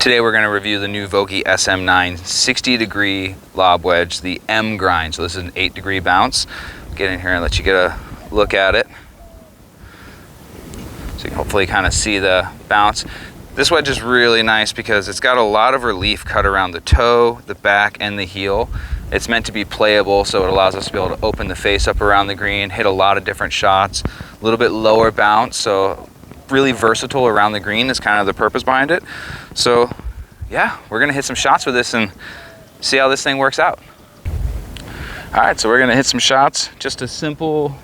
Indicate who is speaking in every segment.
Speaker 1: Today we're going to review the new Vokey SM9 60-degree lob wedge, the M grind. So this is an 8-degree bounce. Get in here and let you get a look at it. So you can hopefully kind of see the bounce. This wedge is really nice because it's got a lot of relief cut around the toe, the back, and the heel. It's meant to be playable, so it allows us to be able to open the face up around the green, hit a lot of different shots, a little bit lower bounce, so really versatile around the green is kind of the purpose behind it. So yeah, we're gonna hit some shots with this and see how this thing works out. All right, so we're gonna hit some shots. Just a simple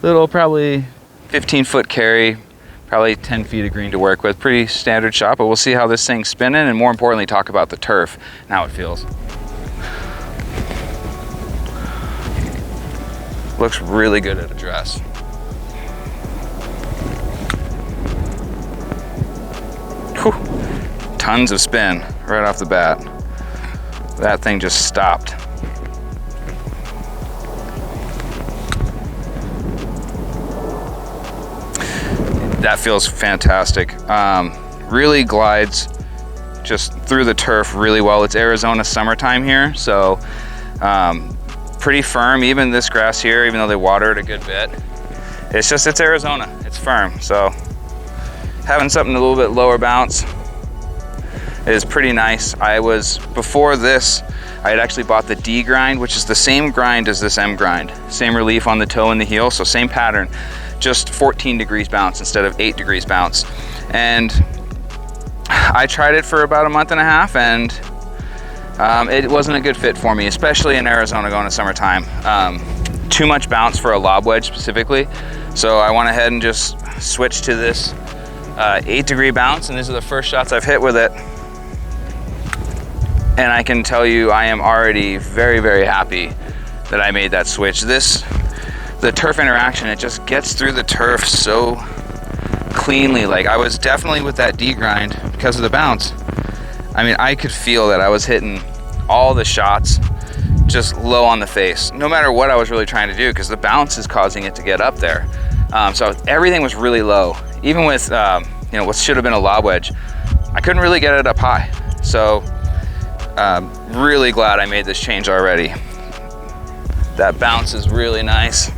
Speaker 1: little, probably 15-foot carry, probably 10 feet of green to work with. Pretty standard shot, but we'll see how this thing's spinning and more importantly, talk about the turf and how it feels. Looks really good at address. Whew. Tons of spin right off the bat. That thing just stopped. That feels fantastic. Really glides just through the turf really well. It's Arizona summertime here, so pretty firm. Even this grass here, even though they water it a good bit, it's Arizona, it's firm. So having something a little bit lower bounce is pretty nice. Before this, I had actually bought the D grind, which is the same grind as this M grind. Same relief on the toe and the heel, so same pattern, just 14 degrees bounce instead of 8 degrees bounce. And I tried it for about a month and a half and it wasn't a good fit for me, especially in Arizona going to summertime. Too much bounce for a lob wedge specifically. So I went ahead and just switched to this 8-degree bounce, and these are the first shots I've hit with it. And I can tell you, I am already very, very happy that I made that switch. The turf interaction, it just gets through the turf so cleanly. Like, I was definitely with that D grind because of the bounce. I mean, I could feel that I was hitting all the shots just low on the face, no matter what I was really trying to do, because the bounce is causing it to get up there. So everything was really low. Even with what should have been a lob wedge, I couldn't really get it up high. So really glad I made this change already. That bounce is really nice.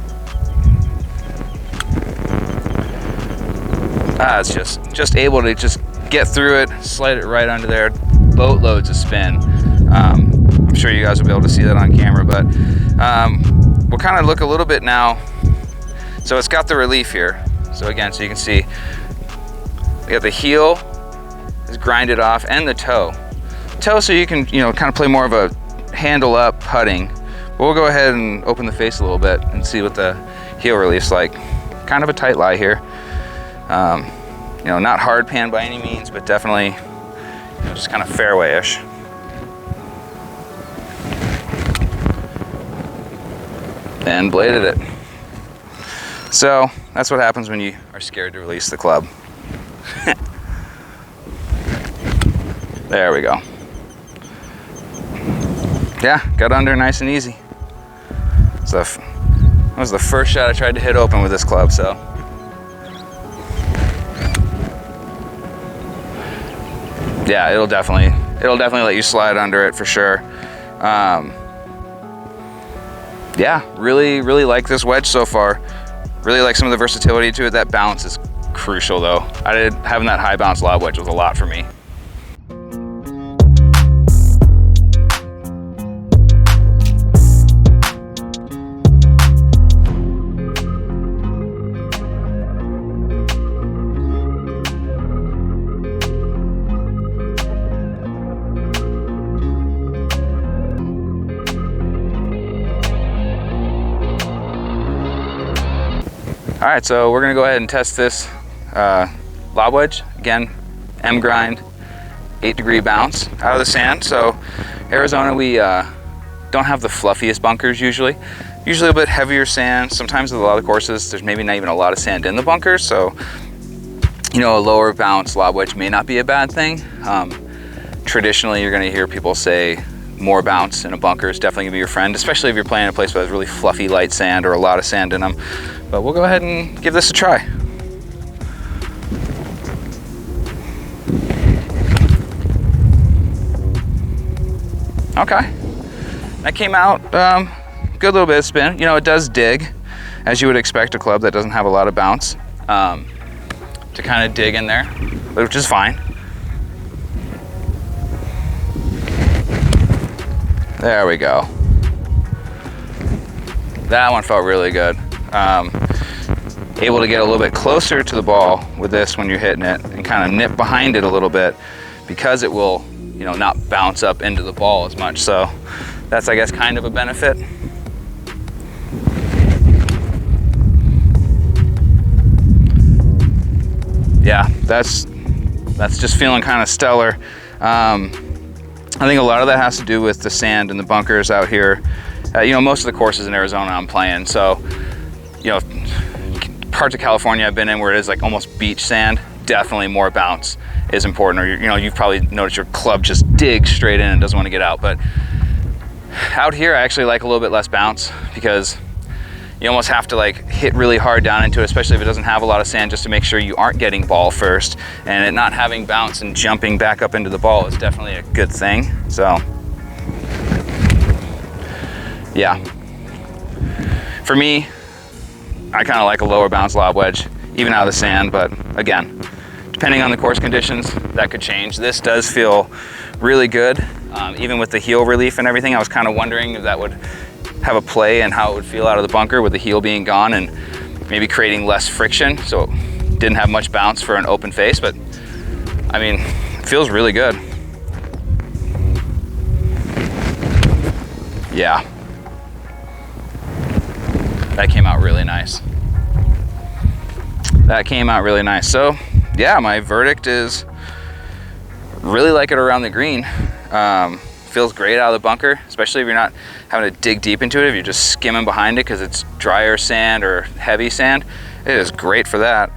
Speaker 1: It's just able to just get through it, slide it right under there. Boatloads of spin. I'm sure you guys will be able to see that on camera, but we'll kind of look a little bit now. So it's got the relief here. So again, so you can see we got the heel is grinded off and the toe. So you can kind of play more of a handle up putting. But we'll go ahead and open the face a little bit and see what the heel relief's like. Kind of a tight lie here. Not hard pan by any means, but definitely just kind of fairway-ish. And bladed it. So that's what happens when you are scared to release the club. There we go. Yeah, got under nice and easy. So that was the first shot I tried to hit open with this club, so. Yeah, it'll definitely let you slide under it for sure. Yeah, really like this wedge so far. Really like some of the versatility to it. That bounce is crucial though. Having that high bounce lob wedge was a lot for me. All right, so we're gonna go ahead and test this lob wedge. Again, M grind, 8-degree bounce out of the sand. So Arizona, we don't have the fluffiest bunkers usually. Usually a bit heavier sand. Sometimes with a lot of courses, there's maybe not even a lot of sand in the bunkers. So, a lower bounce lob wedge may not be a bad thing. Traditionally, you're gonna hear people say more bounce in a bunker is definitely gonna be your friend, especially if you're playing in a place where there's really fluffy light sand or a lot of sand in them. But we'll go ahead and give this a try. Okay, that came out good little bit of spin. You know, it does dig, as you would expect a club that doesn't have a lot of bounce to kind of dig in there, which is fine. There we go. That one felt really good. Able to get a little bit closer to the ball with this when you're hitting it and kind of nip behind it a little bit because it will, you know, not bounce up into the ball as much. So that's, I guess, kind of a benefit. Yeah, that's just feeling kind of stellar. I think a lot of that has to do with the sand and the bunkers out here. You know, most of the courses in Arizona I'm playing, so, you know, parts of California I've been in where it is like almost beach sand, definitely more bounce is important. Or, you know, you've probably noticed your club just digs straight in and doesn't want to get out. But out here, I actually like a little bit less bounce because you almost have to like hit really hard down into it, especially if it doesn't have a lot of sand, just to make sure you aren't getting ball first. And it not having bounce and jumping back up into the ball is definitely a good thing. So yeah, for me, I kind of like a lower bounce lob wedge, even out of the sand, but again, depending on the course conditions, that could change. This does feel really good, even with the heel relief and everything. I was kind of wondering if that would have a play and how it would feel out of the bunker with the heel being gone and maybe creating less friction, so it didn't have much bounce for an open face, but I mean, it feels really good. Yeah. That came out really nice. That came out really nice. So yeah, my verdict is really like it around the green. Feels great out of the bunker, especially if you're not having to dig deep into it, if you're just skimming behind it because it's drier sand or heavy sand. It is great for that.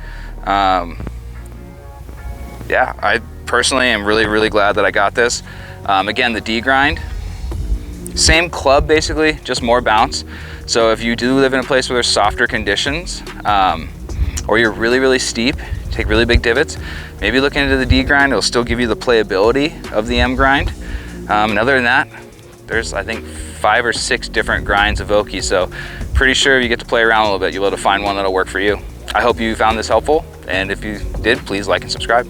Speaker 1: Yeah, I personally am really glad that I got this. Again, the D grind, same club basically, just more bounce. So if you do live in a place where there's softer conditions, or you're really steep, take really big divots, maybe look into the D grind. It'll still give you the playability of the M grind. And other than that, there's, I think, 5 or 6 different grinds of Vokey, so pretty sure if you get to play around a little bit, you'll be able to find one that'll work for you. I hope you found this helpful, and if you did, please like and subscribe.